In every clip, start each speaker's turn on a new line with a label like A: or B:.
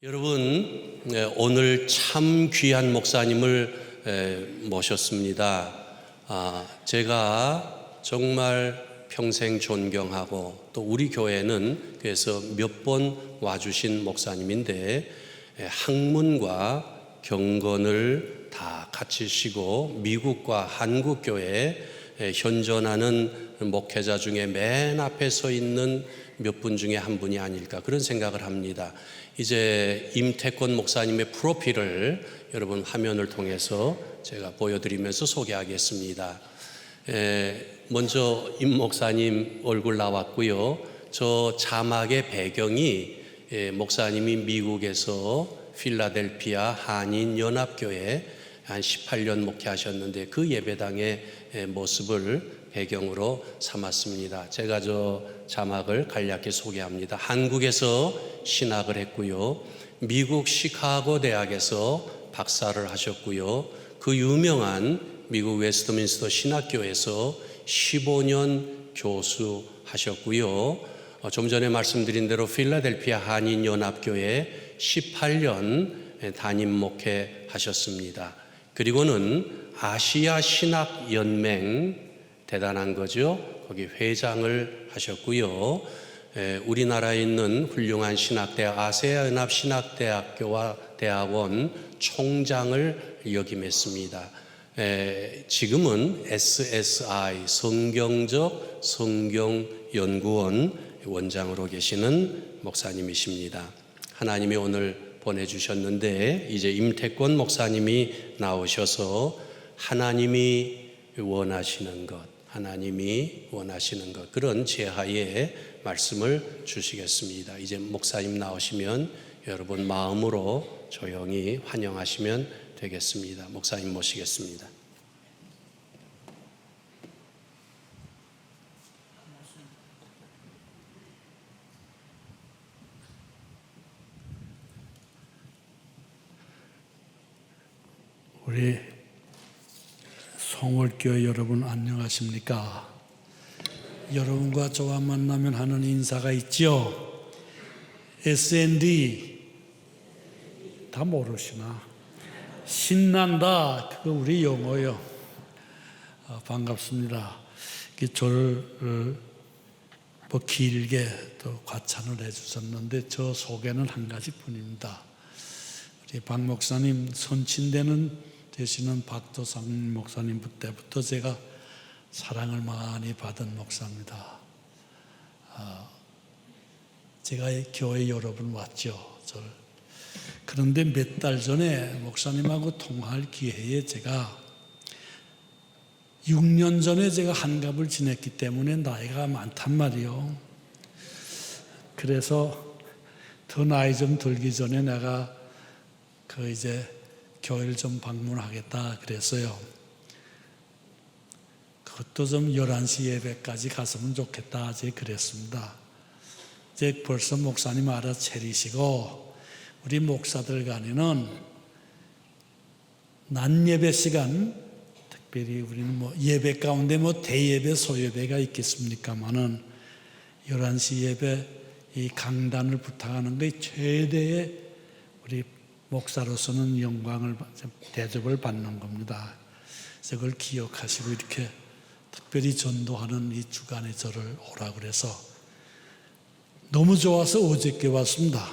A: 여러분, 오늘 참 귀한 목사님을 모셨습니다. 제가 정말 평생 존경하고 또 우리 교회는 그래서 몇 번 와주신 목사님인데 학문과 경건을 다 갖추시고 미국과 한국 교회에 현존하는 목회자 중에 맨 앞에 서 있는 몇 분 중에 한 분이 아닐까 그런 생각을 합니다. 이제 임태권 목사님의 프로필을 여러분 화면을 통해서 제가 보여드리면서 소개하겠습니다. 먼저 임 목사님 얼굴 나왔고요. 저 자막의 배경이 목사님이 미국에서 필라델피아 한인연합교회 한 18년 목회하셨는데 그 예배당의 모습을 배경으로 삼았습니다. 제가 저 자막을 간략히 소개합니다. 한국에서 신학을 했고요. 미국 시카고 대학에서 박사를 하셨고요. 그 유명한 미국 웨스트민스터 신학교에서 15년 교수하셨고요. 좀 전에 말씀드린 대로 필라델피아 한인연합교회 18년 담임 목회하셨습니다. 그리고는 아시아 신학연맹 대단한 거죠. 거기 회장을 하셨고요. 우리나라에 있는 훌륭한 신학대학 아세아연합 신학대학교와 대학원 총장을 역임했습니다. 지금은 SSI 성경적 성경연구원 원장으로 계시는 목사님이십니다. 하나님이 오늘 보내주셨는데 이제 임태권 목사님이 나오셔서 하나님이 원하시는 것 그런 제하에 말씀을 주시겠습니다. 이제 목사님 나오시면 여러분 마음으로 조용히 환영하시면 되겠습니다. 목사님 모시겠습니다.
B: 우리 송월교회 여러분 안녕하십니까? 여러분과 저와 만나면 하는 인사가 있죠? SND 다 모르시나? 신난다 그거 우리 영어요. 반갑습니다. 저를 뭐 길게 또 과찬을 해주셨는데 저 소개는 한 가지뿐입니다. 우리 박 목사님 선친되는 되시는 박도상 목사님 때부터 제가 사랑을 많이 받은 목사입니다. 제가 교회 여러 번 왔죠. 그런데 몇 달 전에 목사님하고 통화할 기회에 제가 6년 전에 제가 한갑을 지냈기 때문에 나이가 많단 말이요. 그래서 더 나이 좀 들기 전에 내가 이제 교회를 좀 방문하겠다 그랬어요. 그것도 좀 11시 예배까지 갔으면 좋겠다 이제 그랬습니다. 이제 벌써 목사님 알아차리시고 우리 목사들 간에는 낮 예배 시간 특별히 우리는 뭐 예배 가운데 뭐 대예배 소예배가 있겠습니까마는 11시 예배 이 강단을 부탁하는 게 최대의 우리 목사로서는 영광을 대접을 받는 겁니다. 그래서 그걸 기억하시고 이렇게 특별히 전도하는 이 주간에 저를 오라 그래서 너무 좋아서 어저께 왔습니다.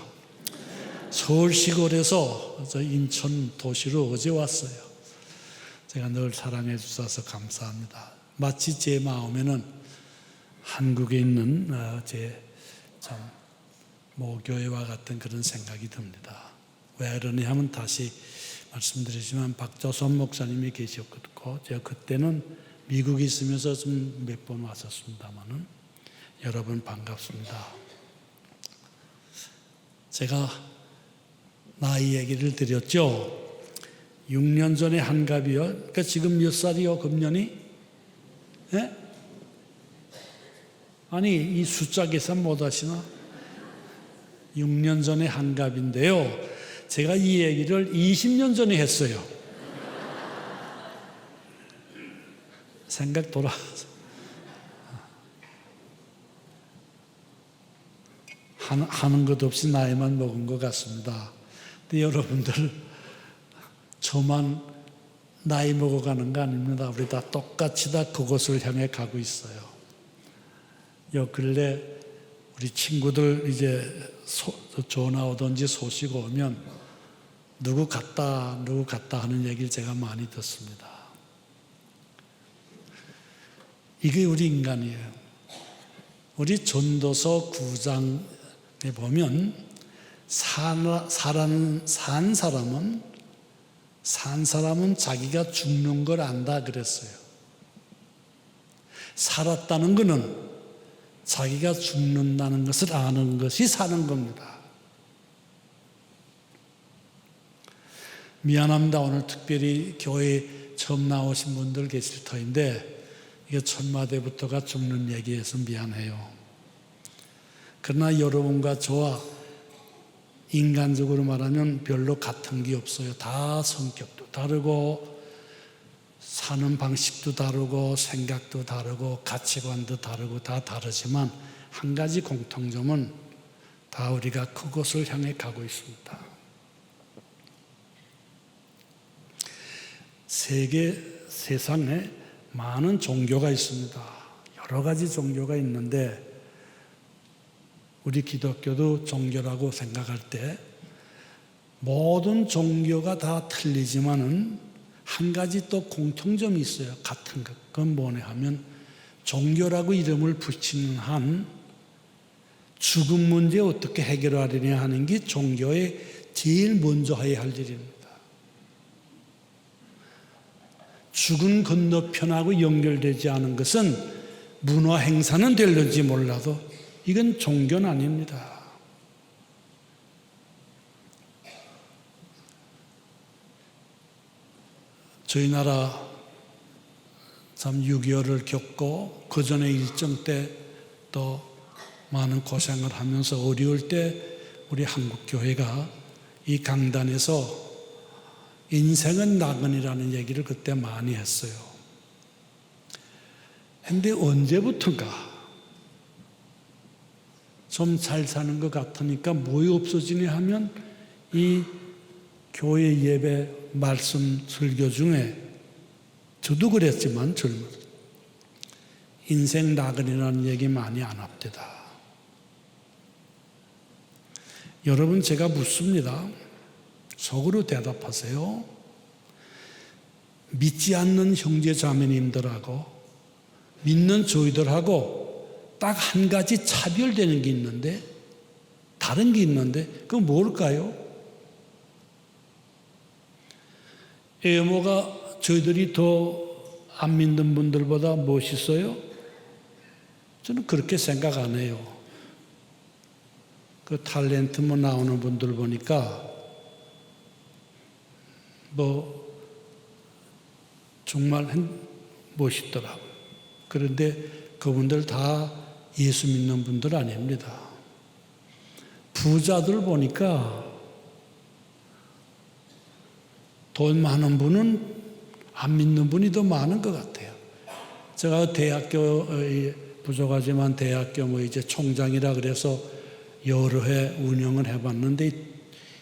B: 서울 시골에서 인천 도시로 어제 왔어요. 제가 늘 사랑해 주셔서 감사합니다. 마치 제 마음에는 한국에 있는 제 참 모교회와 같은 그런 생각이 듭니다. 왜 그러냐 하면 다시 말씀드리지만 박조선 목사님이 계셨고 제가 그때는 미국에 있으면서 좀 몇 번 왔었습니다만은 여러분 반갑습니다. 제가 나이 얘기를 드렸죠. 6년 전에 한갑이요. 그러니까 지금 몇 살이요? 금년이? 예? 아니 이 숫자 계산 못 하시나? 6년 전에 한갑인데요. 제가 이 얘기를 20년 전에 했어요. 생각 돌아서 하는 것 없이 나이만 먹은 것 같습니다. 근데 여러분들 저만 나이 먹어가는 거 아닙니다. 우리 다 똑같이 다 그곳을 향해 가고 있어요. 요 근래 우리 친구들 이제 전화 오든지 소식 오면 누구 갔다 하는 얘기를 제가 많이 듣습니다. 이게 우리 인간이에요. 우리 전도서 9장에 보면 산 사람은 자기가 죽는 걸 안다 그랬어요. 살았다는 것은 자기가 죽는다는 것을 아는 것이 사는 겁니다. 미안합니다. 오늘 특별히 교회에 처음 나오신 분들 계실 터인데 이게 천마대부터가 죽는 얘기여서 미안해요. 그러나 여러분과 저와 인간적으로 말하면 별로 같은 게 없어요. 다 성격도 다르고 사는 방식도 다르고 생각도 다르고 가치관도 다르고 다 다르지만 한 가지 공통점은 다 우리가 그곳을 향해 가고 있습니다. 세상에 많은 종교가 있습니다. 여러 가지 종교가 있는데 우리 기독교도 종교라고 생각할 때 모든 종교가 다 틀리지만은 한 가지 또 공통점이 있어요. 같은 것. 그건 뭐냐 하면 종교라고 이름을 붙이는 한 죽음 문제 어떻게 해결하려냐 하는 게 종교의 제일 먼저 해야 할 일입니다. 죽은 건너편하고 연결되지 않은 것은 문화 행사는 될는지 몰라도 이건 종교는 아닙니다. 저희 나라 참 6.25를 겪고 그 전에 일정 때 또 많은 고생을 하면서 어려울 때 우리 한국교회가 이 강단에서 인생은 나그네라는 얘기를 그때 많이 했어요. 근데 언제부턴가 좀 잘 사는 것 같으니까 뭐가 없어지냐 하면 이 교회 예배 말씀 설교 중에 저도 그랬지만 젊은 인생 나그네라는 얘기 많이 안 합니다. 여러분 제가 묻습니다. 속으로 대답하세요. 믿지 않는 형제 자매님들하고 믿는 저희들하고 딱 한 가지 차별되는 게 있는데 다른 게 있는데 그건 뭘까요? 외모가 저희들이 더 안 믿는 분들보다 멋있어요? 저는 그렇게 생각 안 해요. 그 탤런트 뭐 나오는 분들 보니까 뭐 정말 멋있더라고요. 그런데 그분들 다 예수 믿는 분들 아닙니다. 부자들 보니까 돈 많은 분은 안 믿는 분이 더 많은 것 같아요. 제가 대학교 부족하지만 대학교 뭐 이제 총장이라 그래서 여러 해 운영을 해봤는데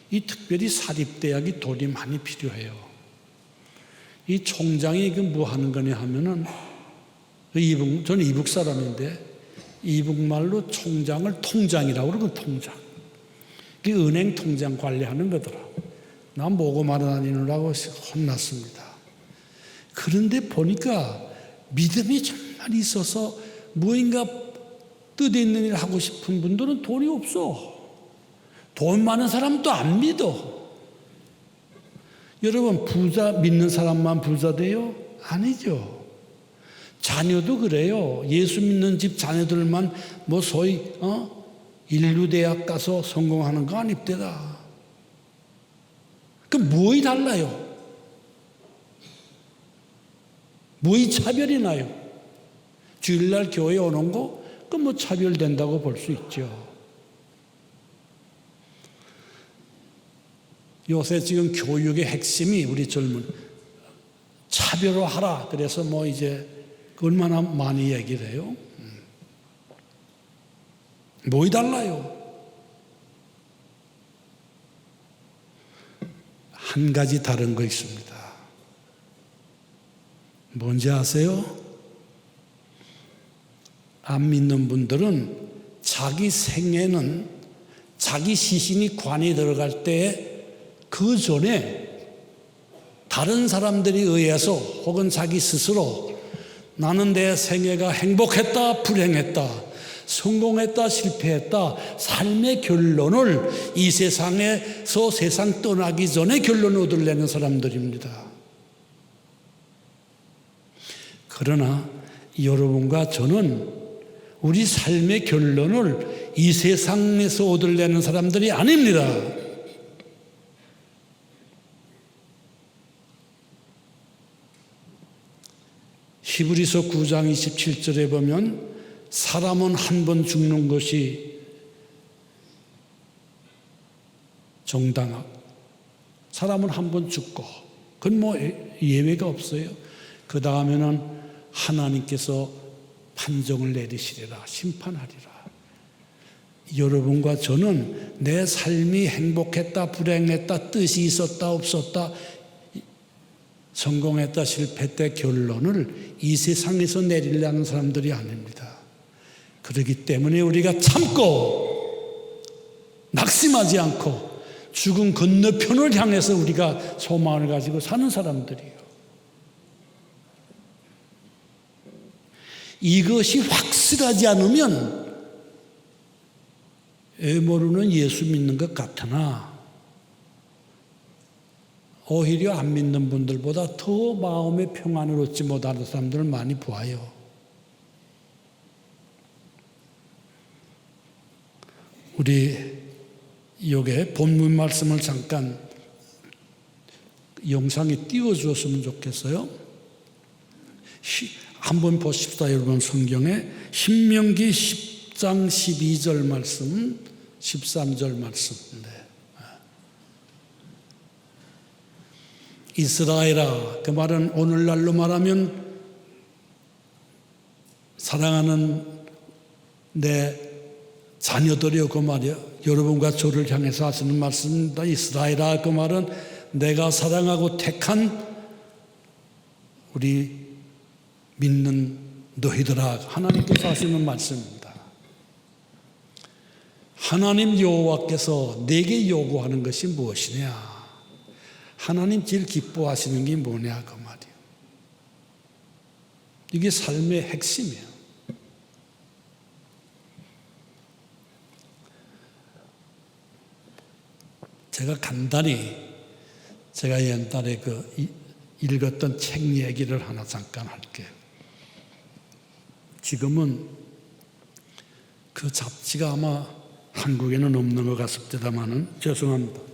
B: 이 특별히 사립대학이 돈이 많이 필요해요. 이 총장이 이게 뭐 하는 거냐 하면은 저는 이북 사람인데 이북말로 총장을 통장이라고 그러고 통장. 그 은행 통장 관리하는 거더라고. 난 모고마로 다니느라고 혼났습니다. 그런데 보니까 믿음이 정말 있어서 무엇인가 뜻 있는 일을 하고 싶은 분들은 돈이 없어. 돈 많은 사람도 안 믿어. 여러분 부자 믿는 사람만 부자 돼요? 아니죠. 자녀도 그래요. 예수 믿는 집 자녀들만 뭐 소위 인류대학 가서 성공하는 거 아닙니다. 그 뭐이 달라요? 뭐이 차별이 나요? 주일날 교회 오는 거, 그 뭐 차별된다고 볼 수 있죠. 요새 지금 교육의 핵심이 우리 젊은 차별화하라. 그래서 뭐 이제 얼마나 많이 얘기를 해요? 뭐이 달라요? 한 가지 다른 거 있습니다. 뭔지 아세요? 안 믿는 분들은 자기 생애는 자기 시신이 관에 들어갈 때 그 전에 다른 사람들이 의해서 혹은 자기 스스로 나는 내 생애가 행복했다, 불행했다, 성공했다, 실패했다, 삶의 결론을 이 세상에서 세상 떠나기 전에 결론을 얻으려는 사람들입니다. 그러나 여러분과 저는 우리 삶의 결론을 이 세상에서 얻으려는 사람들이 아닙니다. 히브리서 9장 27절에 보면 사람은 한 번 죽는 것이 정당하고 사람은 한 번 죽고 그건 뭐 예외가 없어요. 그 다음에는 하나님께서 판정을 내리시리라, 심판하리라. 여러분과 저는 내 삶이 행복했다, 불행했다, 뜻이 있었다, 없었다, 성공했다, 실패했다 결론을 이 세상에서 내리려는 사람들이 아닙니다. 그렇기 때문에 우리가 참고 낙심하지 않고 죽음 건너편을 향해서 우리가 소망을 가지고 사는 사람들이에요. 이것이 확실하지 않으면 모르는 예수 믿는 것 같으나 오히려 안 믿는 분들보다 더 마음의 평안을 얻지 못하는 사람들을 많이 보아요. 우리 여기에 본문 말씀을 잠깐 영상에 띄워주었으면 좋겠어요. 한번 보십시다. 여러분 성경에 신명기 10장 12절 말씀, 13절 말씀. 이스라엘아, 그 말은 오늘날로 말하면 사랑하는 내 자녀들이여 그 말이야. 여러분과 저를 향해서 하시는 말씀입니다. 이스라엘아, 그 말은 내가 사랑하고 택한 우리 믿는 너희들아, 하나님께서 하시는 말씀입니다. 하나님 여호와께서 내게 요구하는 것이 무엇이냐? 하나님 제일 기뻐하시는 게 뭐냐 그 말이에요. 이게 삶의 핵심이에요. 제가 간단히 제가 옛날에 읽었던 책 얘기를 하나 잠깐 할게요. 지금은 그 잡지가 아마 한국에는 없는 것 같습니다만은 죄송합니다.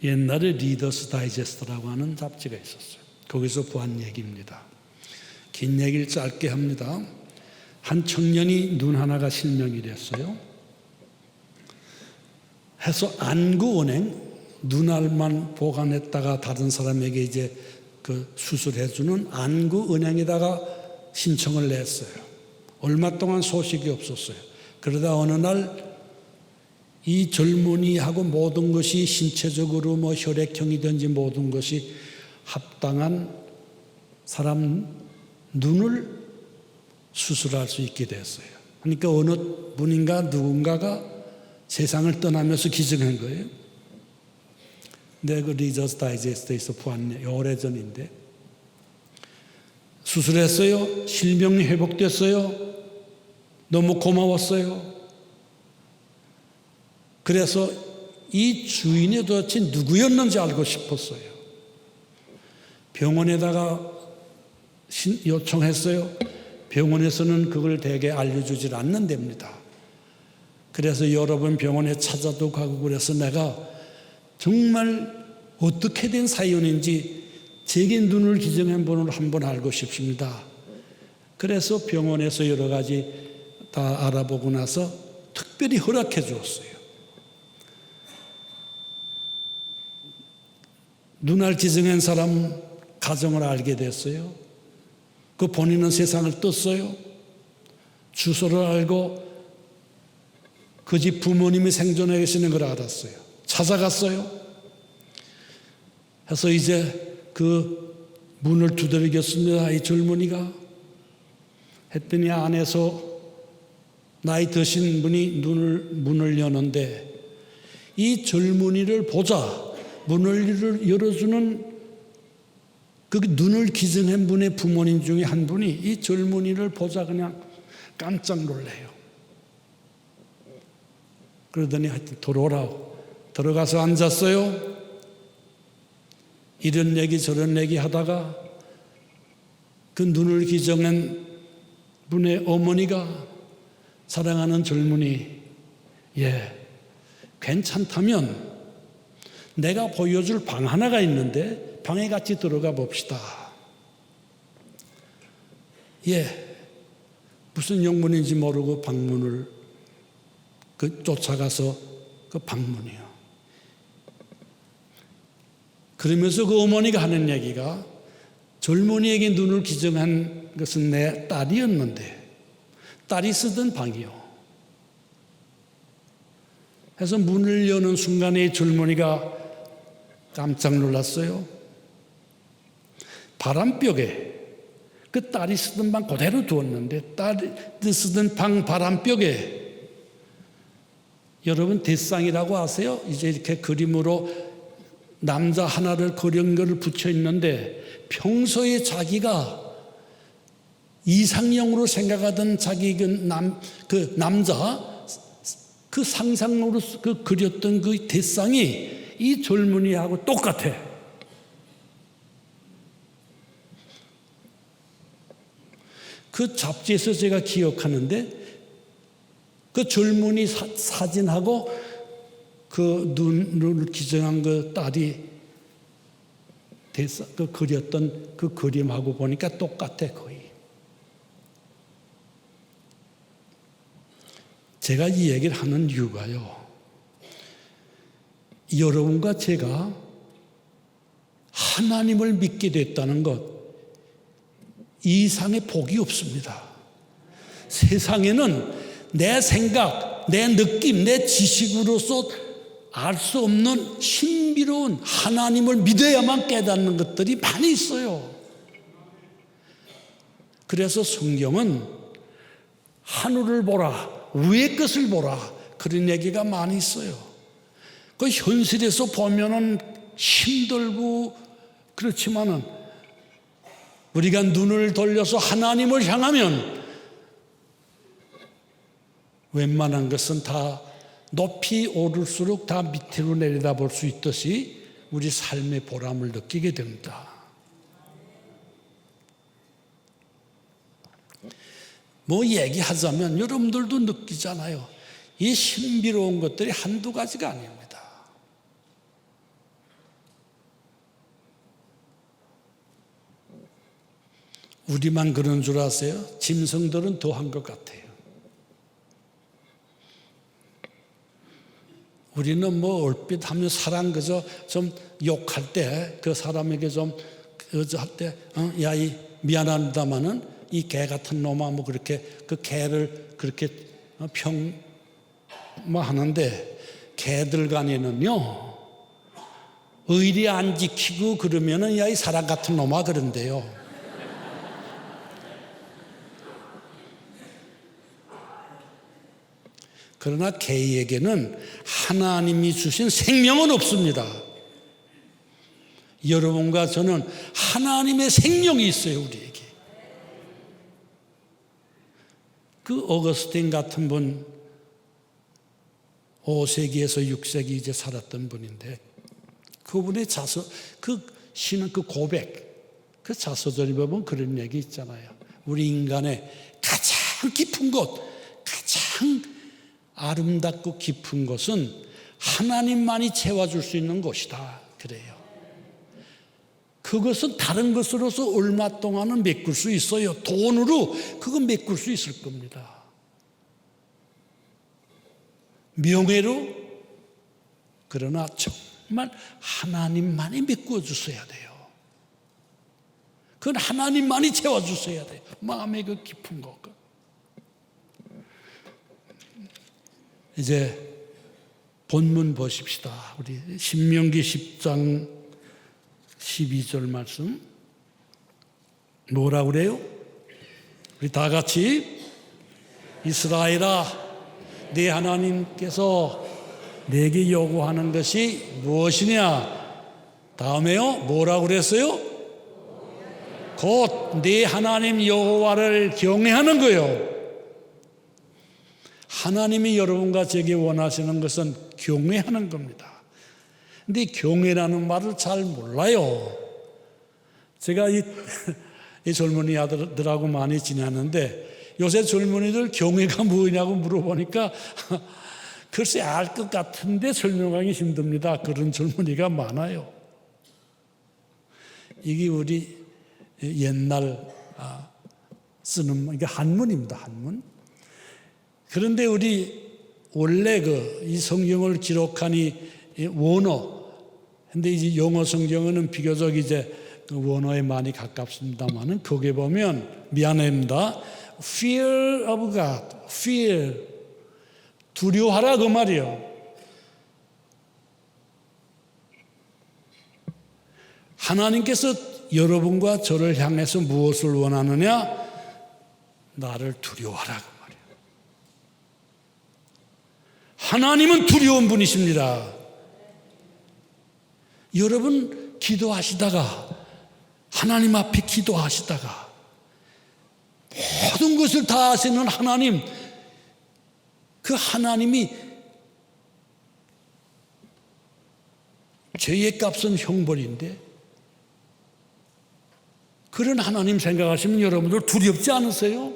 B: 옛날에 리더스 다이제스트라고 하는 잡지가 있었어요. 거기서 보한 얘기입니다. 긴 얘기를 짧게 합니다. 한 청년이 눈 하나가 실명이 됐어요. 해서 안구은행 눈알만 보관했다가 다른 사람에게 이제 그 수술해주는 안구은행에다가 신청을 냈어요. 얼마 동안 소식이 없었어요. 그러다 어느 날 이 젊은이하고 모든 것이 신체적으로 뭐 혈액형이든지 모든 것이 합당한 사람 눈을 수술할 수 있게 됐어요. 그러니까 어느 분인가 누군가가 세상을 떠나면서 기증한 거예요. 근데 그 리더스 다이제스트에서 보았네. 오래전인데 수술했어요. 실명이 회복됐어요. 너무 고마웠어요. 그래서 이 주인이 도대체 누구였는지 알고 싶었어요. 병원에다가 요청했어요. 병원에서는 그걸 대개 알려주질 않는답니다. 그래서 여러 번 병원에 찾아도 가고 그래서 내가 정말 어떻게 된 사연인지 제게 눈을 기증한 분을 한번 알고 싶습니다. 그래서 병원에서 여러 가지 다 알아보고 나서 특별히 허락해 주었어요. 눈알 기증한 사람 가정을 알게 됐어요. 그 본인은 세상을 떴어요. 주소를 알고 그 집 부모님이 생존해 계시는 걸 알았어요. 찾아갔어요. 해서 이제 그 문을 두드리겠습니다. 이 젊은이가 했더니 안에서 나이 드신 분이 문을 여는데 이 젊은이를 보자 문을 열어주는 그 눈을 기증한 분의 부모님 중에 한 분이 이 젊은이를 보자 그냥 깜짝 놀래요. 그러더니 하여튼 들어오라고 들어가서 앉았어요. 이런 얘기 저런 얘기 하다가 그 눈을 기증한 분의 어머니가 사랑하는 젊은이, 괜찮다면 내가 보여줄 방 하나가 있는데 방에 같이 들어가 봅시다. 무슨 영문인지 모르고 방문을 쫓아가서 그 방문이요. 그러면서 그 어머니가 하는 얘기가 젊은이에게 눈을 기증한 것은 내 딸이었는데 딸이 쓰던 방이요. 해서 문을 여는 순간에 젊은이가 깜짝 놀랐어요. 바람벽에 그 딸이 쓰던 방 그대로 두었는데 딸이 쓰던 방 바람벽에 여러분 대상이라고 아세요? 이제 이렇게 그림으로 남자 하나를 그린 것을 붙여 있는데 평소에 자기가 이상형으로 생각하던 자기 그 남자 그 상상으로 그 그렸던 그 대상이 이 젊은이하고 똑같아. 그 잡지에서 제가 기억하는데 그 젊은이 사진하고 그 눈을 기증한 그 딸이 그 그렸던 그 그림하고 보니까 똑같아 거의. 제가 이 얘기를 하는 이유가요. 여러분과 제가 하나님을 믿게 됐다는 것 이상의 복이 없습니다. 세상에는 내 생각, 내 느낌, 내 지식으로서 알 수 없는 신비로운 하나님을 믿어야만 깨닫는 것들이 많이 있어요. 그래서 성경은 하늘을 보라, 위의 것을 보라 그런 얘기가 많이 있어요. 그 현실에서 보면은 힘들고 그렇지만은 우리가 눈을 돌려서 하나님을 향하면 웬만한 것은 다 높이 오를수록 다 밑으로 내려다볼 수 있듯이 우리 삶의 보람을 느끼게 됩니다. 뭐 얘기하자면 여러분들도 느끼잖아요. 이 신비로운 것들이 한두 가지가 아닙니다. 우리만 그런 줄 아세요? 짐승들은 더한 것 같아요. 우리는 뭐 얼핏 하면 사람 그저 좀 욕할 때 그 사람에게 좀 그저 할 때 야 이 미안합니다마는 이 개 같은 놈아 뭐 그렇게 그 개를 그렇게 뭐 하는데 개들 간에는요 의리 안 지키고 그러면은 야 이 사람 같은 놈아 그런데요. 그러나 개에게는 하나님이 주신 생명은 없습니다. 여러분과 저는 하나님의 생명이 있어요, 우리에게. 그 어거스틴 같은 분 5세기에서 6세기 이제 살았던 분인데 그분의 그 시는 그 고백, 그 자서전에 보면 그런 얘기 있잖아요. 우리 인간의 가장 깊은 곳, 가장 아름답고 깊은 것은 하나님만이 채워줄 수 있는 곳이다. 그래요. 그것은 다른 것으로서 얼마 동안은 메꿀 수 있어요. 돈으로 그거 메꿀 수 있을 겁니다. 명예로. 그러나 정말 하나님만이 메꿔 주셔야 돼요. 그건 하나님만이 채워주셔야 돼요. 마음의 그 깊은 것. 이제 본문 보십시다. 우리 신명기 10장 12절 말씀. 뭐라 그래요? 우리 다 같이 이스라엘아, 네 하나님께서 내게 요구하는 것이 무엇이냐? 다음에요. 뭐라 그랬어요? 곧 네 하나님 여호와를 경외하는 거예요. 하나님이 여러분과 제게 원하시는 것은 경외하는 겁니다. 근데 경외라는 말을 잘 몰라요. 제가 이 젊은이 아들들하고 많이 지내는데 요새 젊은이들 경외가 뭐냐고 물어보니까 글쎄 알 것 같은데 설명하기 힘듭니다. 그런 젊은이가 많아요. 이게 우리 옛날 쓰는 이게 한문입니다. 한문. 그런데 우리 원래 이 성경을 기록한 이 원어, 근데 이제 영어 성경은 비교적 이제 원어에 많이 가깝습니다만은 거기에 보면 미안합니다. Fear of God, fear, 두려워하라 그 말이요. 하나님께서 여러분과 저를 향해서 무엇을 원하느냐? 나를 두려워하라 그 말이에요. 하나님은 두려운 분이십니다. 여러분 기도하시다가 하나님 앞에 기도하시다가 모든 것을 다 아시는 하나님, 그 하나님이 죄의 값은 형벌인데 그런 하나님 생각하시면 여러분들 두렵지 않으세요?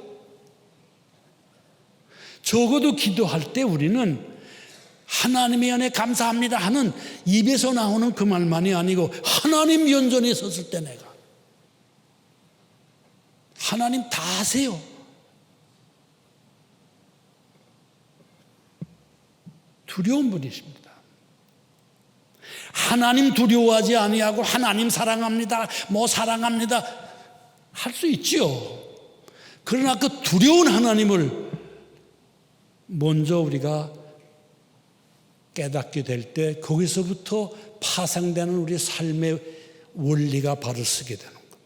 B: 적어도 기도할 때 우리는 하나님의 은혜 감사합니다 하는 입에서 나오는 그 말만이 아니고 하나님 면전에 섰을 때 내가 하나님 다 아세요. 두려운 분이십니다. 하나님 두려워하지 아니하고 하나님 사랑합니다, 뭐 사랑합니다 할 수 있지요. 그러나 그 두려운 하나님을 먼저 우리가 깨닫게 될 때 거기서부터 파생되는 우리 삶의 원리가 바로 서게 되는 겁니다.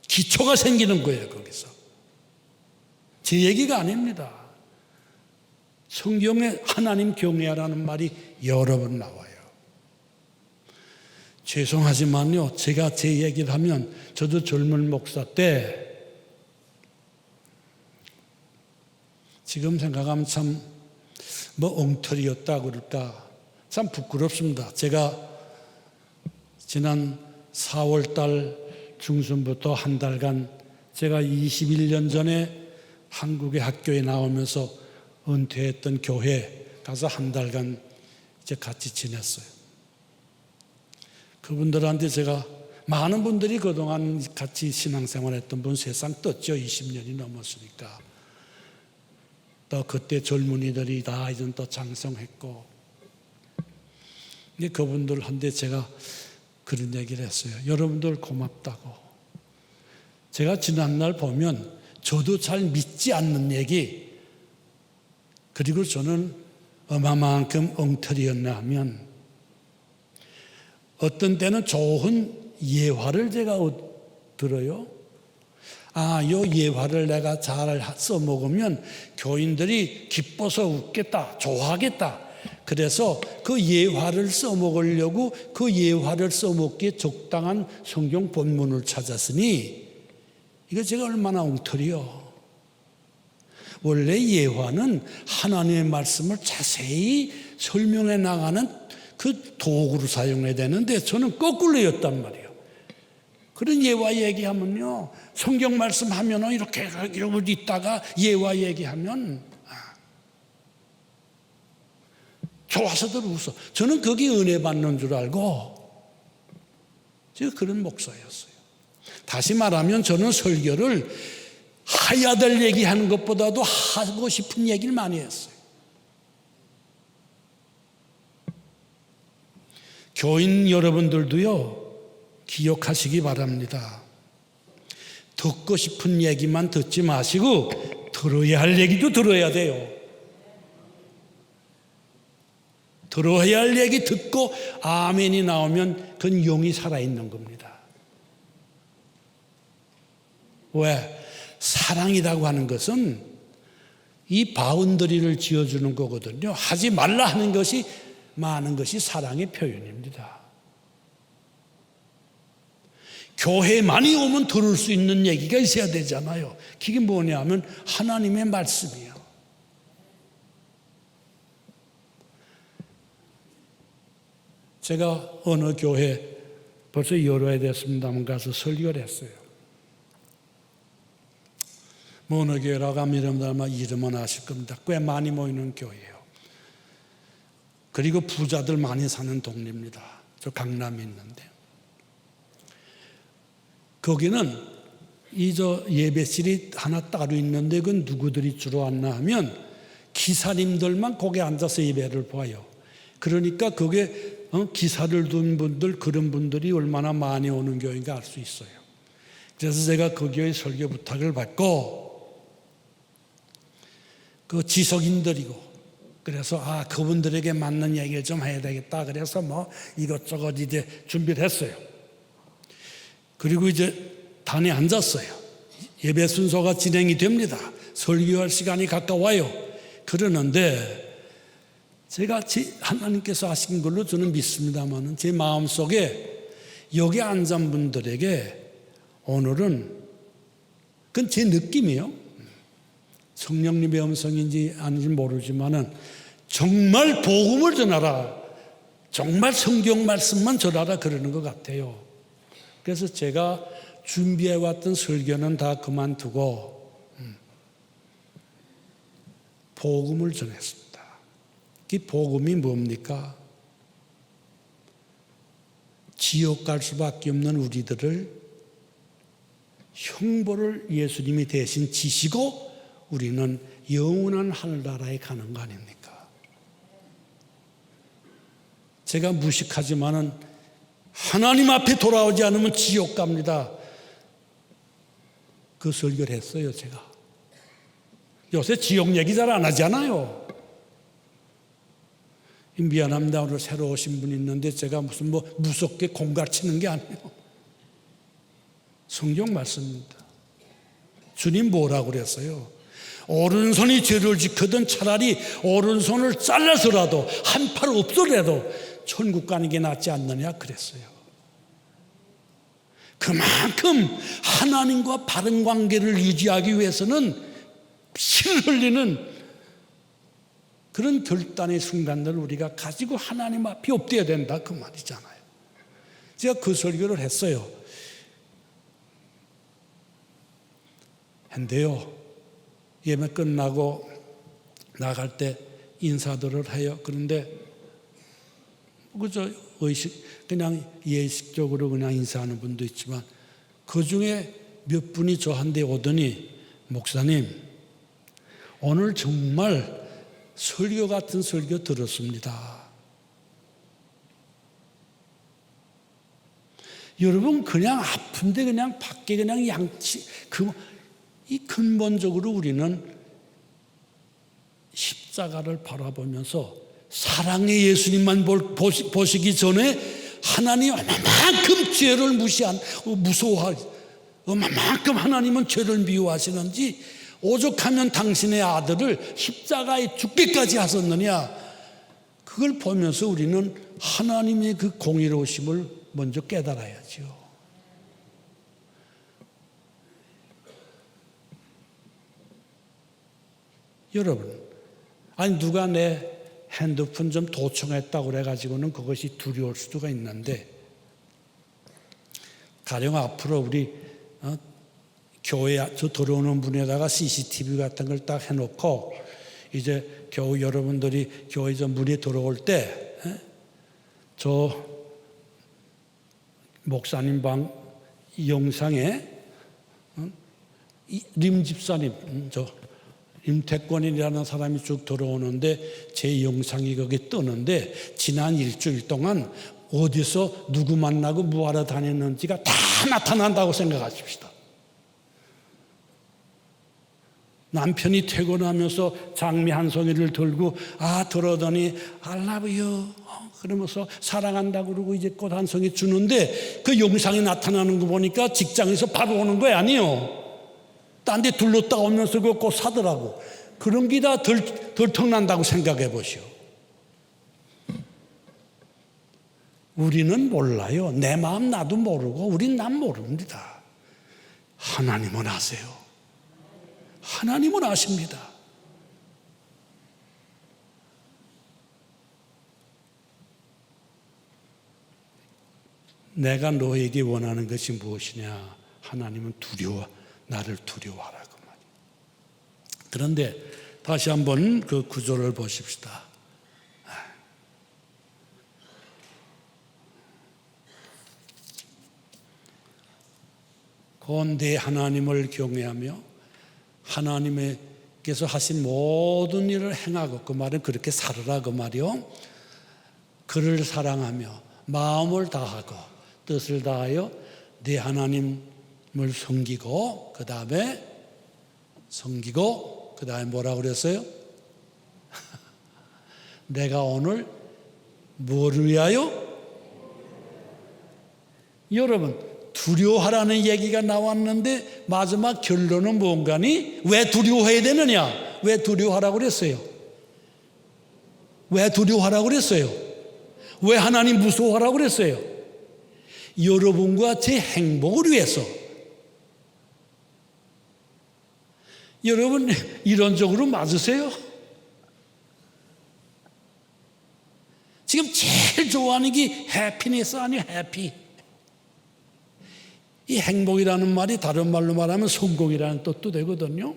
B: 기초가 생기는 거예요. 거기서 제 얘기가 아닙니다. 성경에 하나님 경외하라는 말이 여러 번 나와요. 죄송하지만요, 제가 제 얘기를 하면 저도 젊은 목사 때 지금 생각하면 참 엉터리였다 그럴까 참 부끄럽습니다. 제가 지난 4월 달 중순부터 한 달간 제가 21년 전에 한국의 학교에 나오면서 은퇴했던 교회 가서 한 달간 이제 같이 지냈어요. 그분들한테 제가 많은 분들이 그동안 같이 신앙생활했던 분 세상 떴죠. 20년이 넘었으니까. 또 그때 젊은이들이 다 이제 또 장성했고, 근데 그분들한테 제가 그런 얘기를 했어요. 여러분들 고맙다고. 제가 지난날 보면 저도 잘 믿지 않는 얘기, 그리고 저는 얼마만큼 엉터리였나 하면 어떤 때는 좋은 예화를 제가 들어요. 요 예화를 내가 잘 써먹으면 교인들이 기뻐서 웃겠다, 좋아하겠다. 그래서 그 예화를 써먹으려고 그 예화를 써먹기에 적당한 성경 본문을 찾았으니 이거 제가 얼마나 엉터리요. 원래 예화는 하나님의 말씀을 자세히 설명해 나가는 그 도구로 사용해야 되는데 저는 거꾸로였단 말이에요. 그런 예화 얘기하면요, 성경 말씀 하면은 이렇게 이러고 있다가 예화 얘기하면 좋아서들 웃어. 저는 거기 은혜 받는 줄 알고 제가 그런 목사였어요. 다시 말하면 저는 설교를 해야 될 얘기하는 것보다도 하고 싶은 얘기를 많이 했어요. 교인 여러분들도요, 기억하시기 바랍니다. 듣고 싶은 얘기만 듣지 마시고 들어야 할 얘기도 들어야 돼요. 들어야 할 얘기 듣고 아멘이 나오면 그건 영이 살아있는 겁니다. 왜? 사랑이라고 하는 것은 이 바운더리를 지어주는 거거든요. 하지 말라 하는 것이 많은 것이 사랑의 표현입니다. 교회에 많이 오면 들을 수 있는 얘기가 있어야 되잖아요. 그게 뭐냐 하면 하나님의 말씀이에요. 제가 어느 교회 벌써 여러 해 됐습니다만 가서 설교를 했어요. 뭐 어느 교회라고 하면 여러분들 아마 이름은 아실 겁니다. 꽤 많이 모이는 교회예요. 그리고 부자들 많이 사는 동네입니다. 저 강남에 있는데 거기는 저 예배실이 하나 따로 있는데 그건 누구들이 주로 왔나 하면 기사님들만 거기 앉아서 예배를 봐요. 그러니까 그게 기사를 둔 분들 그런 분들이 얼마나 많이 오는 교회인가 알 수 있어요. 그래서 제가 그 교회 설교 부탁을 받고 그 지석인들이고 그래서 그분들에게 맞는 얘기를 좀 해야 되겠다. 그래서 뭐 이것저것 이제 준비를 했어요. 그리고 이제 단에 앉았어요. 예배 순서가 진행이 됩니다. 설교할 시간이 가까워요. 그러는데 제가 하나님께서 하신 걸로 저는 믿습니다만 제 마음속에 여기 앉은 분들에게 오늘은 그건 제 느낌이에요. 성령님의 음성인지 아닌지 모르지만은 정말 복음을 전하라. 정말 성경 말씀만 전하라 그러는 것 같아요. 그래서 제가 준비해왔던 설교는 다 그만두고 복음을 전했습니다. 이 복음이 뭡니까? 지옥 갈 수밖에 없는 우리들을 형벌을 예수님이 대신 지시고 우리는 영원한 하늘나라에 가는 거 아닙니까? 제가 무식하지만은 하나님 앞에 돌아오지 않으면 지옥 갑니다. 그 설교를 했어요, 제가. 요새 지옥 얘기 잘 안 하잖아요. 미안합니다. 오늘 새로 오신 분이 있는데 제가 무슨 무섭게 공갈치는 게 아니에요. 성경 말씀입니다. 주님 뭐라고 그랬어요? 오른손이 죄를 지거든 차라리 오른손을 잘라서라도 한 팔 없더라도 천국 가는 게 낫지 않느냐 그랬어요. 그만큼 하나님과 바른 관계를 유지하기 위해서는 피를 흘리는 그런 결단의 순간들을 우리가 가지고 하나님 앞에 엎드려야 된다 그 말이잖아요. 제가 그 설교를 했어요. 근데요 예배 끝나고 나갈 때 인사들을 해요. 그런데 그저 그냥 예식적으로 그냥 인사하는 분도 있지만 그 중에 몇 분이 저한테 오더니 목사님 오늘 정말 설교 같은 설교 들었습니다. 여러분 그냥 아픈데 그냥 밖에 그냥 이 근본적으로 우리는 십자가를 바라보면서 사랑의 예수님만 보시기 전에 하나님 얼마만큼 죄를 무서워하고 얼마만큼 하나님은 죄를 미워하시는지 오죽하면 당신의 아들을 십자가에 죽기까지 하셨느냐 그걸 보면서 우리는 하나님의 그 공의로우심을 먼저 깨달아야죠. 여러분, 아니 누가 내 핸드폰 좀 도청했다고 그래가지고는 그것이 두려울 수가 있는데 가령 앞으로 우리 교회 저 들어오는 분에다가 CCTV 같은 걸 딱 해놓고 이제 겨우 여러분들이 교회 저 문에 들어올 때 저 목사님 방 영상에 림 집사님 저 임태권이라는 사람이 쭉 들어오는데 제 영상이 거기 뜨는데 지난 일주일 동안 어디서 누구 만나고 뭐하러 다녔는지가 다 나타난다고 생각하십시다. 남편이 퇴근하면서 장미 한 송이를 들고 들어더니 I love you 그러면서 사랑한다고 그러고 이제 꽃 한 송이 주는데 그 영상이 나타나는 거 보니까 직장에서 바로 오는 거야. 아니요. 딴 데 둘렀다 오면서 그 꽃 사더라고. 그런 게 다 덜통난다고 생각해 보시오. 우리는 몰라요. 내 마음 나도 모르고 우린 난 모릅니다. 하나님은 아세요. 하나님은 아십니다. 내가 너에게 원하는 것이 무엇이냐? 하나님은 나를 두려워하라고 말이에요. 그런데 다시 한번 그 구절을 보십시다. 내 하나님을 경외하며 하나님께서 하신 모든 일을 행하고 그 말은 그렇게 살으라 그 말이요. 그를 사랑하며 마음을 다하고 뜻을 다하여 네 하나님을 섬기고 그 다음에 뭐라고 그랬어요? 내가 오늘 뭐를 위하여? 여러분 두려워하라는 얘기가 나왔는데 마지막 결론은 뭔가니? 왜 두려워해야 되느냐? 왜 두려워하라고 그랬어요? 왜 두려워하라고 그랬어요? 왜 하나님 무서워하라고 그랬어요? 여러분과 제 행복을 위해서. 여러분 이론적으로 맞으세요? 지금 제일 좋아하는 게 해피니스 아니에요? 해피. 이 행복이라는 말이 다른 말로 말하면 성공이라는 뜻도 되거든요.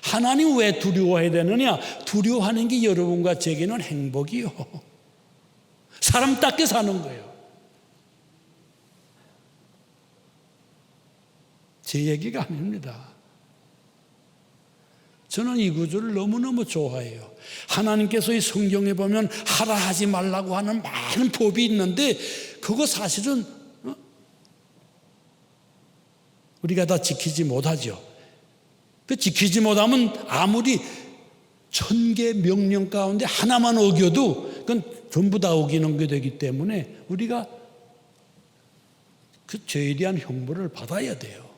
B: 하나님 왜 두려워해야 되느냐? 두려워하는 게 여러분과 제게는 행복이요. 사람답게 사는 거예요. 제 얘기가 아닙니다. 저는 이 구절을 너무너무 좋아해요. 하나님께서 이 성경에 보면 하라 하지 말라고 하는 많은 법이 있는데 그거 사실은 우리가 다 지키지 못하죠. 그 지키지 못하면 아무리 1000개 명령 가운데 하나만 어겨도 그건 전부 다 어기는 게 되기 때문에 우리가 그 죄에 대한 형벌을 받아야 돼요.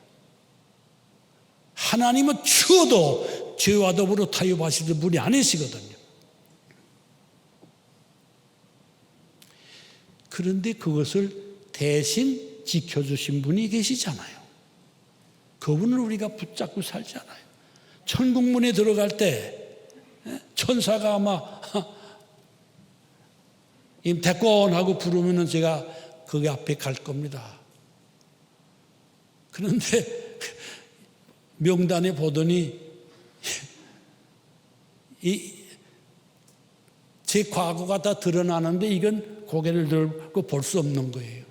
B: 하나님은 추워도 죄와 더불어 타협하시는 분이 아니시거든요. 그런데 그것을 대신 지켜주신 분이 계시잖아요. 그분을 우리가 붙잡고 살잖아요. 천국문에 들어갈 때 천사가 아마 임태권 하고 부르면은 제가 거기 앞에 갈 겁니다. 그런데 명단에 보더니 제 과거가 다 드러나는데 이건 고개를 들고 볼 수 없는 거예요.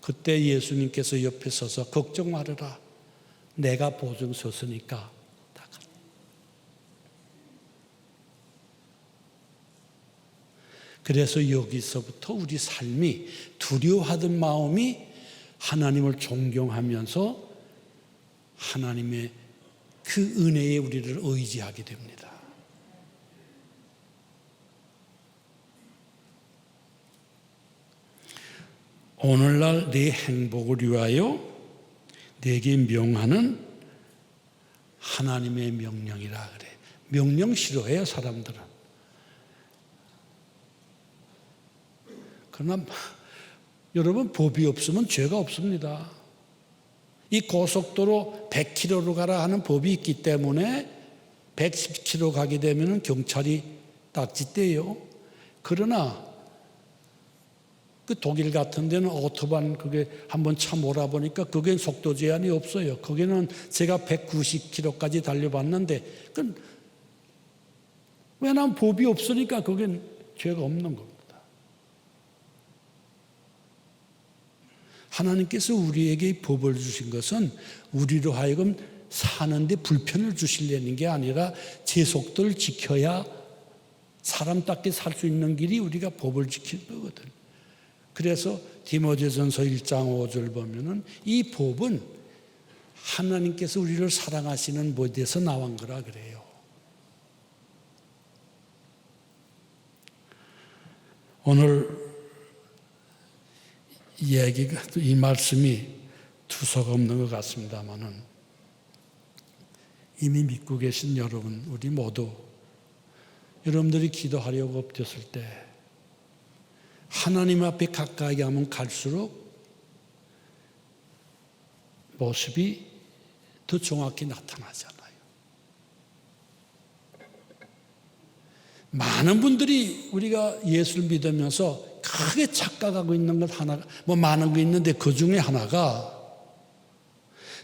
B: 그때 예수님께서 옆에 서서 걱정 말아라. 내가 보증 섰으니까 다 가. 그래서 여기서부터 우리 삶이 두려워하던 마음이 하나님을 존경하면서 하나님의 그 은혜에 우리를 의지하게 됩니다. 오늘날 내 행복을 위하여 내게 명하는 하나님의 명령이라 그래. 명령 싫어해요, 사람들은. 그러나 여러분 법이 없으면 죄가 없습니다. 이 고속도로 100km로 가라 하는 법이 있기 때문에 110km 가게 되면 경찰이 딱지떼요. 그러나 그 독일 같은 데는 오토반 그게 한번 차 몰아보니까 그게 속도 제한이 없어요. 거기는 제가 190km까지 달려봤는데 그건 왜냐하면 법이 없으니까 그게 죄가 없는 겁니다. 하나님께서 우리에게 법을 주신 것은 우리로 하여금 사는데 불편을 주시려는 게 아니라 제 속도를 지켜야 사람답게 살 수 있는 길이 우리가 법을 지키는 거거든요. 그래서 디모데전서 1장 5절 보면은 이 법은 하나님께서 우리를 사랑하시는 모드에서 나온 거라 그래요. 오늘 이 말씀이 두서가 없는 것 같습니다만은 이미 믿고 계신 여러분, 우리 모두 여러분들이 기도하려고 엎드렸을 때 하나님 앞에 가까이 가면 갈수록 모습이 더 정확히 나타나잖아요. 많은 분들이 우리가 예수를 믿으면서 크게 착각하고 있는 것 하나가, 많은 게 있는데 그 중에 하나가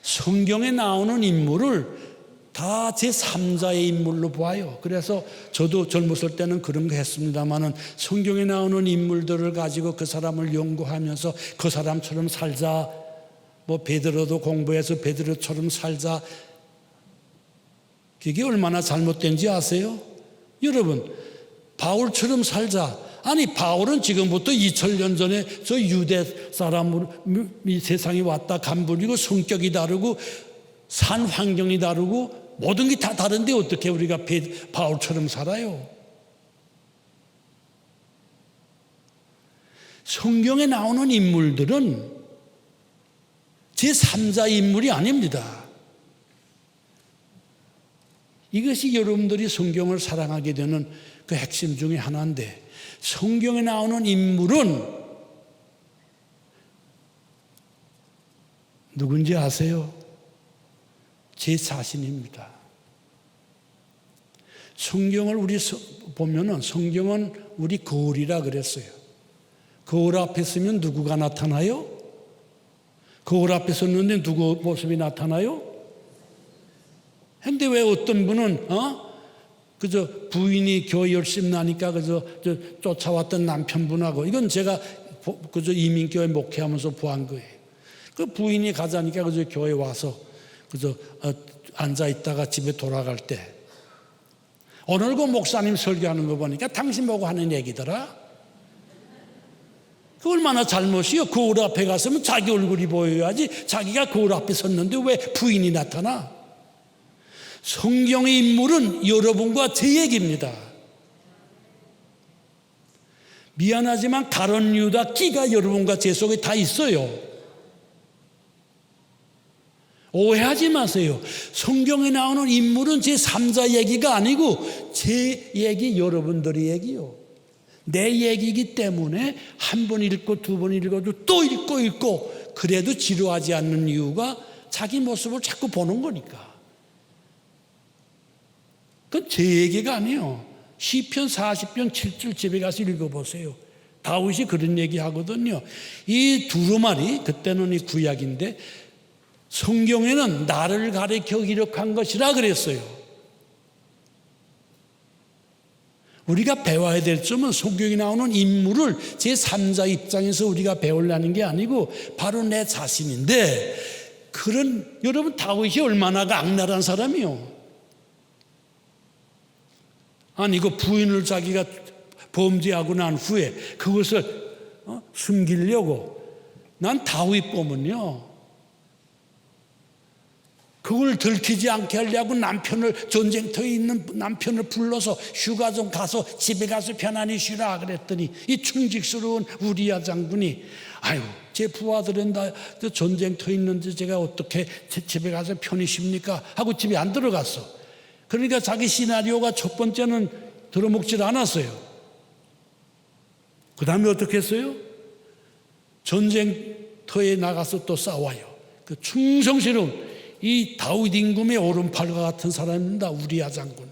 B: 성경에 나오는 인물을 다 제3자의 인물로 봐요. 그래서 저도 젊었을 때는 그런 거 했습니다만은 성경에 나오는 인물들을 가지고 그 사람을 연구하면서 그 사람처럼 살자, 베드로도 공부해서 베드로처럼 살자. 그게 얼마나 잘못된지 아세요? 여러분, 바울처럼 살자. 아니, 바울은 지금부터 2000년 전에 저 유대 사람으로 이 세상에 왔다 간 분이고 성격이 다르고 산 환경이 다르고 모든 게 다 다른데 어떻게 우리가 바울처럼 살아요? 성경에 나오는 인물들은 제3자 인물이 아닙니다. 이것이 여러분들이 성경을 사랑하게 되는 그 핵심 중에 하나인데, 성경에 나오는 인물은 누군지 아세요? 제 자신입니다. 성경을 우리 보면은 성경은 우리 거울이라 그랬어요. 거울 앞에 서면 누구가 나타나요? 거울 앞에 섰는데 누구 모습이 나타나요? 근데 왜 어떤 분은 그저 부인이 교회 열심히 나니까 그저 쫓아왔던 남편분하고, 이건 제가 그저 이민교회 목회하면서 보한 거예요. 그 부인이 가자니까 그저 교회 와서 그저 앉아 있다가 집에 돌아갈 때 오늘 그 목사님 설교하는 거 보니까 당신 보고 하는 얘기더라. 그 얼마나 잘못이요. 거울 앞에 갔으면 자기 얼굴이 보여야지. 자기가 거울 앞에 섰는데 왜 부인이 나타나? 성경의 인물은 여러분과 제 얘기입니다. 미안하지만 가룟 유다 끼가 여러분과 제 속에 다 있어요. 오해하지 마세요. 성경에 나오는 인물은 제3자 얘기가 아니고 제 얘기, 여러분들의 얘기요. 내 얘기이기 때문에 한 번 읽고 두 번 읽어도 또 읽고 그래도 지루하지 않는 이유가 자기 모습을 자꾸 보는 거니까. 그건 제 얘기가 아니에요. 시편 40편 7절 집에 가서 읽어보세요. 다윗이 그런 얘기 하거든요. 이 두루마리, 그때는 이 구약인데 성경에는 나를 가리켜 기록한 것이라 그랬어요. 우리가 배워야 될 점은 성경에 나오는 인물을 제3자 입장에서 우리가 배우려는 게 아니고 바로 내 자신인데, 여러분 다윗이 얼마나 악랄한 사람이요. 아니 그 부인을 자기가 범죄하고 난 후에 그것을 숨기려고, 난 다윗 보면요, 그걸 들키지 않게 하려고 전쟁터에 있는 남편을 불러서 휴가 좀 가서 집에 가서 편안히 쉬라 그랬더니 이 충직스러운 우리야 장군이, 아유 제 부하들은 다 전쟁터에 있는데 제가 어떻게 집에 가서 편히 쉽니까 하고 집에 안 들어갔어. 그러니까 자기 시나리오가 첫 번째는 들어먹질 않았어요. 그 다음에 어떻게 했어요? 전쟁터에 나가서 또 싸워요. 그 충성스러운 이 다윗 임금의 오른팔과 같은 사람입니다. 우리야 장군.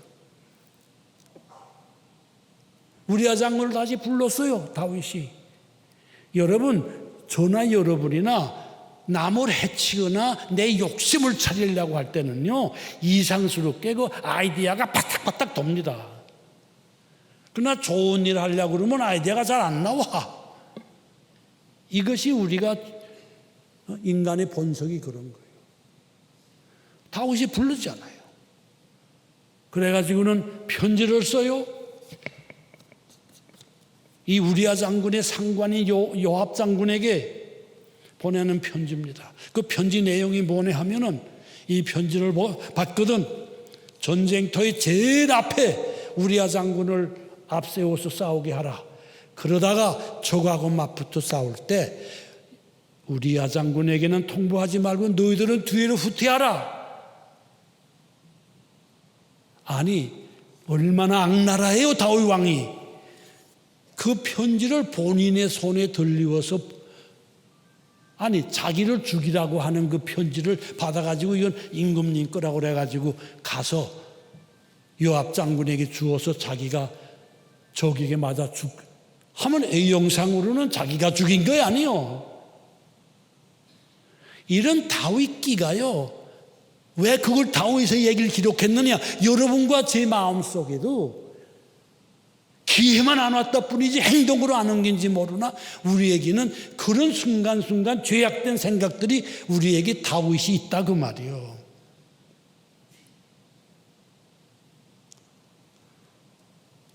B: 우리야 장군을 다시 불렀어요. 다윗이. 여러분, 저나 여러분이나 남을 해치거나 내 욕심을 차리려고 할 때는요, 이상스럽게 그 아이디어가 바닥바닥 돕니다. 그러나 좋은 일 하려고 그러면 아이디어가 잘 안 나와. 이것이 우리가 인간의 본성이 그런 거예요. 다윗이 부르잖아요. 그래가지고는 편지를 써요. 이 우리야 장군의 상관인 요압 장군에게 보내는 편지입니다. 그 편지 내용이 뭐냐 하면은 이 편지를 받거든 전쟁터의 제일 앞에 우리아 장군을 앞세워서 싸우게 하라. 그러다가 적하고 맞붙어 싸울 때 우리아 장군에게는 통보하지 말고 너희들은 뒤로 후퇴하라. 아니 얼마나 악랄해요 다윗 왕이. 그 편지를 본인의 손에 들리워서 아니 자기를 죽이라고 하는 그 편지를 받아가지고 이건 임금님 거라고 그래가지고 가서 요압 장군에게 주어서 자기가 적에게 맞아 하면 A영상으로는 자기가 죽인 거 아니요. 이런 다윗기가요. 왜 그걸 다윗의 얘기를 기록했느냐. 여러분과 제 마음속에도 기회만 안 왔다 뿐이지 행동으로 안 옮긴지 모르나 우리에게는 그런 순간순간 죄악된 생각들이 우리에게 다윗이 있다 그 말이요.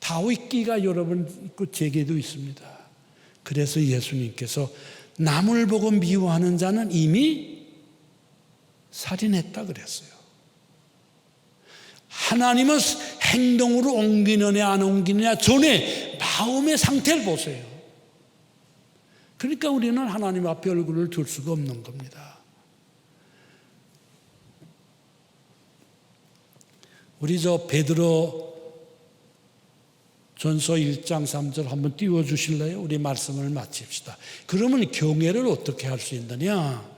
B: 다윗기가 여러분 있고 제게도 있습니다. 그래서 예수님께서 남을 보고 미워하는 자는 이미 살인했다 그랬어요. 하나님은 행동으로 옮기느냐 안 옮기느냐 전에 마음의 상태를 보세요. 그러니까 우리는 하나님 앞에 얼굴을 둘 수가 없는 겁니다. 우리 베드로 전서 1장 3절 한번 띄워주실래요? 우리 말씀을 마칩시다. 그러면 경외를 어떻게 할 수 있느냐?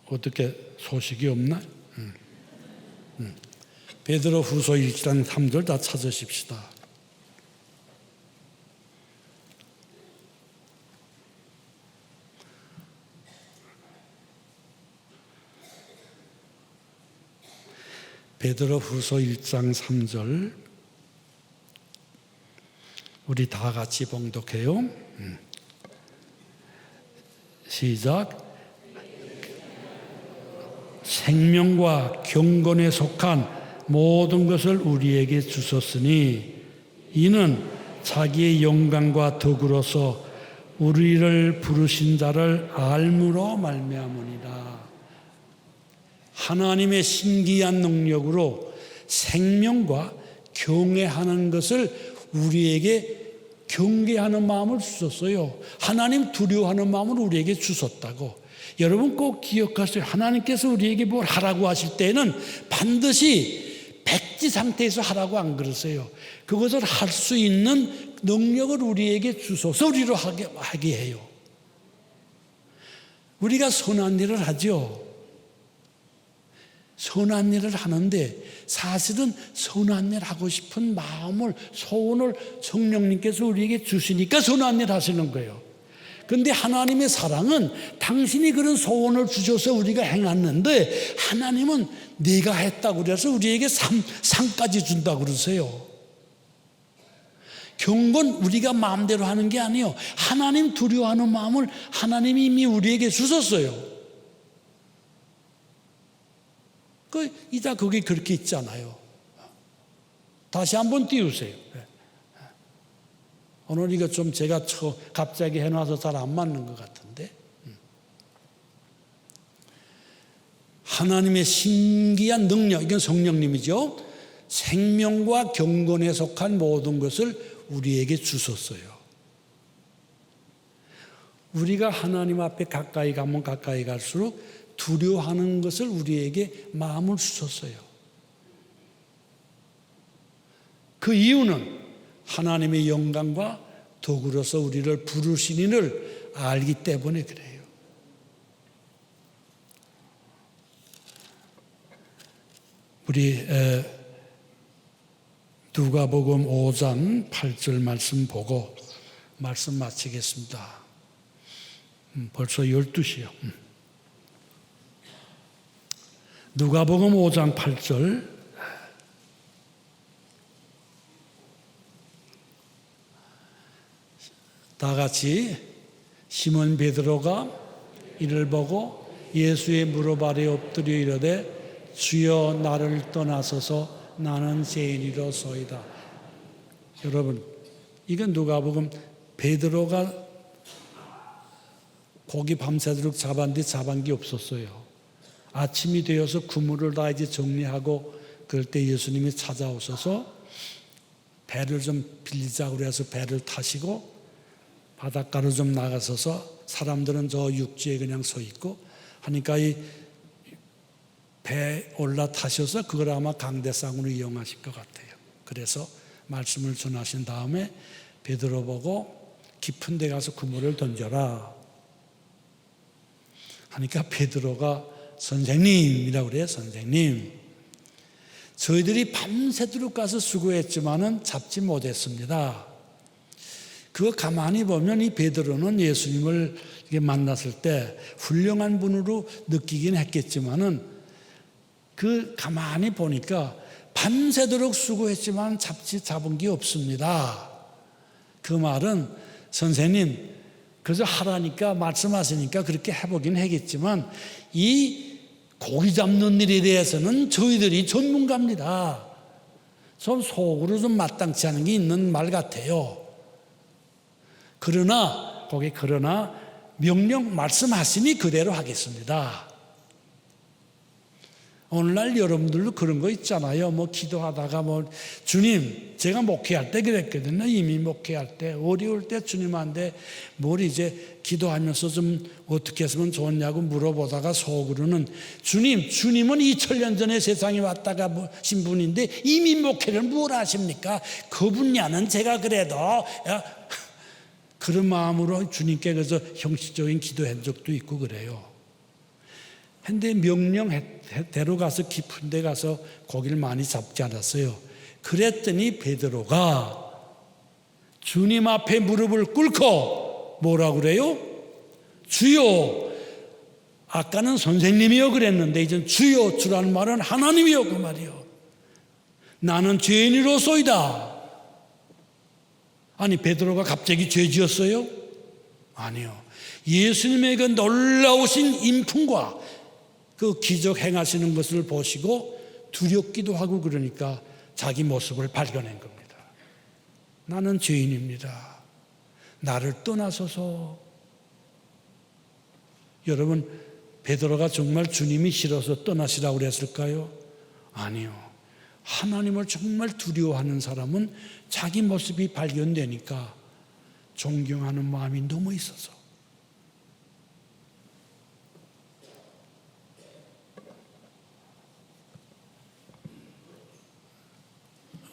B: 어떻게 소식이 없나? 베드로 후서 1장 3절 다 찾으십시다. 베드로 후서 1장 3절 우리 다 같이 봉독해요. 시작. 생명과 경건에 속한 모든 것을 우리에게 주셨으니 이는 자기의 영광과 덕으로서 우리를 부르신 자를 알므로 말미암으니라. 하나님의 신기한 능력으로 생명과 경외하는 것을 우리에게 경계하는 마음을 주셨어요. 하나님 두려워하는 마음을 우리에게 주셨다고. 여러분 꼭 기억하세요. 하나님께서 우리에게 뭘 하라고 하실 때는 반드시 백지 상태에서 하라고 안 그러세요. 그것을 할 수 있는 능력을 우리에게 주셔서 우리로 하게 해요. 우리가 선한 일을 하죠. 선한 일을 하는데 사실은 선한 일 하고 싶은 마음을 소원을 성령님께서 우리에게 주시니까 선한 일 하시는 거예요. 그런데 하나님의 사랑은 당신이 그런 소원을 주셔서 우리가 행했는데 하나님은 네가 했다고 그래서 우리에게 상까지 준다고 그러세요. 경건 우리가 마음대로 하는 게 아니에요. 하나님 두려워하는 마음을 하나님이 이미 우리에게 주셨어요. 이자 거기 그렇게 있잖아요. 다시 한번 띄우세요. 오늘 이거 좀 제가 갑자기 해놔서 잘 안 맞는 것 같은데. 하나님의 신기한 능력, 이건 성령님이죠. 생명과 경건에 속한 모든 것을 우리에게 주셨어요. 우리가 하나님 앞에 가까이 가면 가까이 갈수록 두려워하는 것을 우리에게 마음을 주셨어요. 그 이유는 하나님의 영광과 덕으로서 우리를 부르시니를 알기 때문에 그래요. 우리 누가복음 5장 8절 말씀 보고 말씀 마치겠습니다. 벌써 12시요. 누가복음 5장 8절 다 같이 시몬 베드로가 이를 보고 예수의 무릎 아래 엎드려 이르되 주여 나를 떠나소서 나는 죄인이로소이다. 여러분, 이건 누가복음 베드로가 고기 밤새도록 잡았는데 잡은 게 없었어요. 아침이 되어서 그물을 다 이제 정리하고 그럴 때 예수님이 찾아오셔서 배를 좀 빌리자고 그래서 배를 타시고 바닷가로 좀 나가서서 사람들은 저 육지에 그냥 서 있고 하니까 이 배 올라타셔서 그걸 아마 강대상으로 이용하실 것 같아요. 그래서 말씀을 전하신 다음에 베드로 보고 깊은 데 가서 그물을 던져라 하니까 베드로가 선생님이라고 그래요. 선생님, 저희들이 밤새도록 가서 수고했지만은 잡지 못했습니다. 그거 가만히 보면 이 베드로는 예수님을 만났을 때 훌륭한 분으로 느끼긴 했겠지만은 그 가만히 보니까 밤새도록 수고했지만 잡은 게 없습니다. 그 말은 선생님 그래서 하라니까 말씀하시니까 그렇게 해보긴 하겠지만 이 고기 잡는 일에 대해서는 저희들이 전문가입니다. 좀 속으로 좀 마땅치 않은 게 있는 말 같아요. 그러나 명령 말씀하시니 그대로 하겠습니다. 오늘날 여러분들도 그런 거 있잖아요. 뭐 기도하다가 주님, 제가 목회할 때 그랬거든요. 이미 목회할 때 어려울 때 주님한테 뭘 이제 기도하면서 좀 어떻게 했으면 좋냐고 물어보다가 속으로는 주님은 2000년 전에 세상에 왔다가 보신 분인데 이미 목회를 뭘 하십니까? 그분야는 제가 그래도 그런 마음으로 주님께 그래서 형식적인 기도한 적도 있고 그래요. 근데 명령대로 가서 깊은 데 가서 고기를 많이 잡지 않았어요. 그랬더니 베드로가 주님 앞에 무릎을 꿇고 뭐라고 그래요? 주여, 아까는 선생님이요 그랬는데 이젠 주여, 주라는 말은 하나님이요 그 말이요. 나는 죄인으로소이다. 아니 베드로가 갑자기 죄 지었어요? 아니요. 예수님의 그 놀라우신 인품과 그 기적 행하시는 것을 보시고 두렵기도 하고 그러니까 자기 모습을 발견한 겁니다. 나는 죄인입니다. 나를 떠나소서. 여러분, 베드로가 정말 주님이 싫어서 떠나시라고 그랬을까요? 아니요. 하나님을 정말 두려워하는 사람은 자기 모습이 발견되니까 존경하는 마음이 너무 있어서.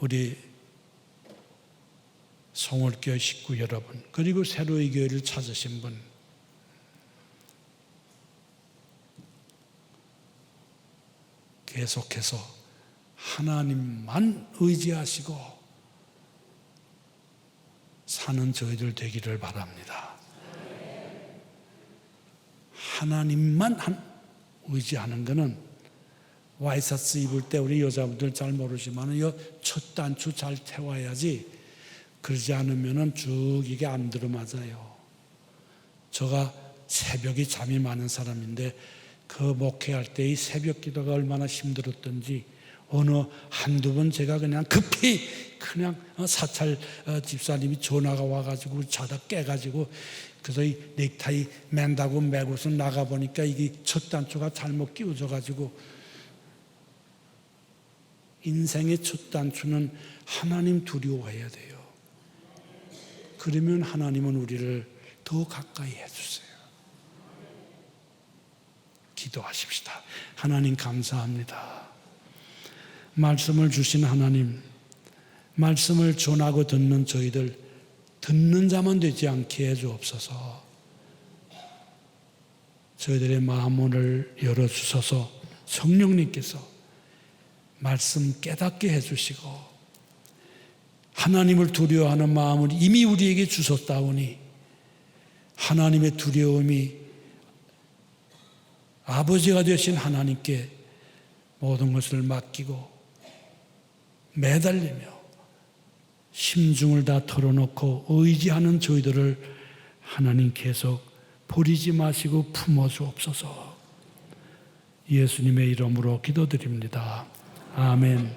B: 우리 송월교회 식구 여러분, 그리고 새로이 교회를 찾으신 분, 계속해서 하나님만 의지하시고 사는 저희들 되기를 바랍니다. 하나님만 의지하는 것은 와이셔츠 입을 때 우리 여자분들 잘 모르지만 첫 단추 잘 태워야지. 그러지 않으면 쭉 이게 안 들어맞아요. 제가 새벽에 잠이 많은 사람인데 그 목회할 때 이 새벽 기도가 얼마나 힘들었던지 어느 한두 번 제가 그냥 급히 그냥 사찰 집사님이 전화가 와가지고 자다 깨가지고 그래서 이 넥타이 맨다고 매고서 나가보니까 이게 첫 단추가 잘못 끼워져가지고 인생의 첫 단추는 하나님 두려워해야 돼요. 그러면 하나님은 우리를 더 가까이 해주세요. 기도하십시다. 하나님 감사합니다. 말씀을 주신 하나님, 말씀을 전하고 듣는 저희들 듣는 자만 되지 않게 해주옵소서. 저희들의 마음을 열어주셔서 성령님께서 말씀 깨닫게 해주시고 하나님을 두려워하는 마음을 이미 우리에게 주셨다오니 하나님의 두려움이 아버지가 되신 하나님께 모든 것을 맡기고 매달리며 심중을 다 털어놓고 의지하는 저희들을 하나님 계속 버리지 마시고 품어주옵소서. 예수님의 이름으로 기도드립니다. 아멘.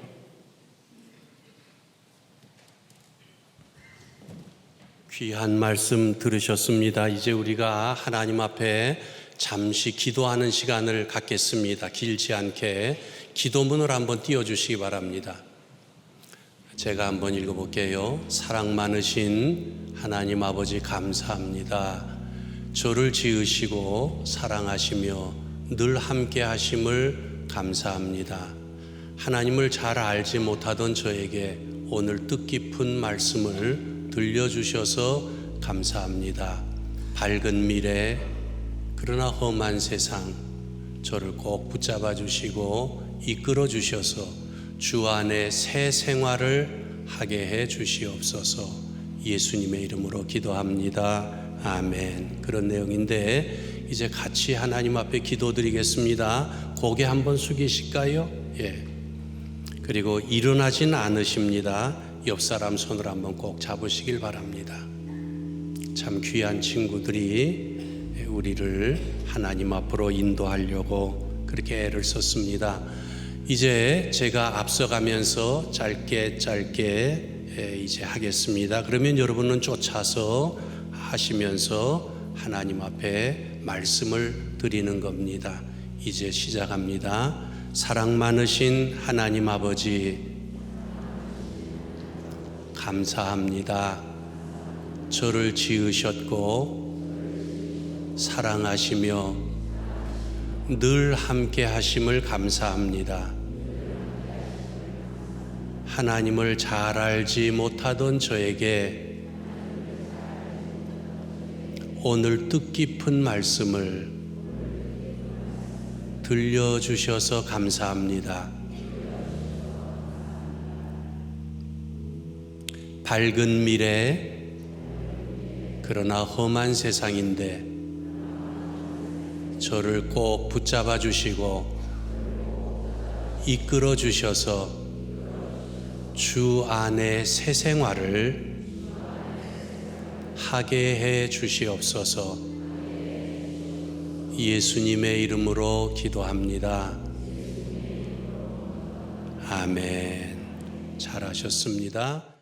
A: 귀한 말씀 들으셨습니다. 이제 우리가 하나님 앞에 잠시 기도하는 시간을 갖겠습니다. 길지 않게 기도문을 한번 띄워주시기 바랍니다. 제가 한번 읽어볼게요. 사랑 많으신 하나님 아버지 감사합니다. 저를 지으시고 사랑하시며 늘 함께 하심을 감사합니다. 하나님을 잘 알지 못하던 저에게 오늘 뜻깊은 말씀을 들려주셔서 감사합니다. 밝은 미래, 그러나 험한 세상, 저를 꼭 붙잡아 주시고 이끌어 주셔서 주 안에 새 생활을 하게 해 주시옵소서. 예수님의 이름으로 기도합니다. 아멘. 그런 내용인데 이제 같이 하나님 앞에 기도드리겠습니다. 고개 한번 숙이실까요? 예. 그리고 일어나진 않으십니다. 옆 사람 손을 한번 꼭 잡으시길 바랍니다. 참 귀한 친구들이 우리를 하나님 앞으로 인도하려고 그렇게 애를 썼습니다. 이제 제가 앞서가면서 짧게 이제 하겠습니다. 그러면 여러분은 쫓아서 하시면서 하나님 앞에 말씀을 드리는 겁니다. 이제 시작합니다. 사랑 많으신 하나님 아버지 감사합니다. 저를 지으셨고 사랑하시며 늘 함께 하심을 감사합니다. 하나님을 잘 알지 못하던 저에게 오늘 뜻깊은 말씀을 들려주셔서 감사합니다. 밝은 미래, 그러나 험한 세상인데 저를 꼭 붙잡아 주시고 이끌어 주셔서 주 안에 새 생활을 하게 해 주시옵소서. 예수님의 이름으로 기도합니다. 아멘. 잘하셨습니다.